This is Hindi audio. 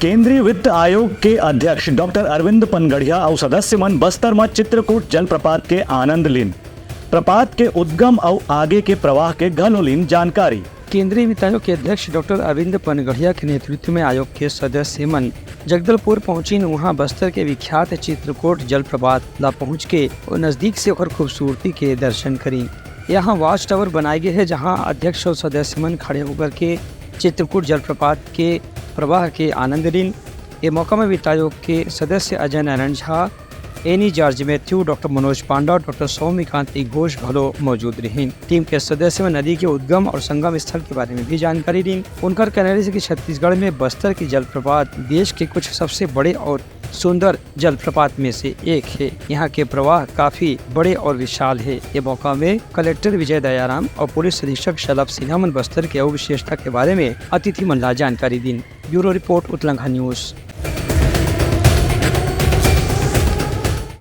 केंद्रीय वित्त आयोग के अध्यक्ष डॉक्टर अरविंद पनगढ़िया और सदस्य मन बस्तर में चित्रकूट जलप्रपात के आनंद लीन। प्रपात के उद्गम और आगे के प्रवाह के घनोलीन जानकारी। केंद्रीय वित्त आयोग के अध्यक्ष डॉक्टर अरविंद पनगढ़िया के नेतृत्व में आयोग के सदस्य मन जगदलपुर पहुंची। वहां बस्तर के विख्यात चित्रकूट जलप्रपात ला पहुंच के और नजदीक से ओकर खूबसूरती के दर्शन करी। यहाँ वॉच टावर बनाए गए है, जहां अध्यक्ष और सदस्य मन खड़े होकर के चित्रकूट जलप्रपात के प्रवाह के आनंद लीन। ये मौका में वित्त आयोग के सदस्य Ajay Narayan Jha, Annie George Mathew, doctor Manoj Panda, doctor Soumyakant Ghosh भलो मौजूद रही। टीम के सदस्य में नदी के उद्गम और संगम स्थल के बारे में भी जानकारी दी। उनका कहना है कि छत्तीसगढ़ में बस्तर की जलप्रपात देश के कुछ सबसे बड़े और सुंदर जलप्रपात में से एक है। यहाँ के प्रवाह काफी बड़े और विशाल है। ये मौका में कलेक्टर विजय दयाराम और पुलिस अधीक्षक शलभ सिन्हा मन बस्तर के विशेषता के बारे में अतिथि मन ला जानकारी दी। ब्यूरो रिपोर्ट उत्तलंघा न्यूज।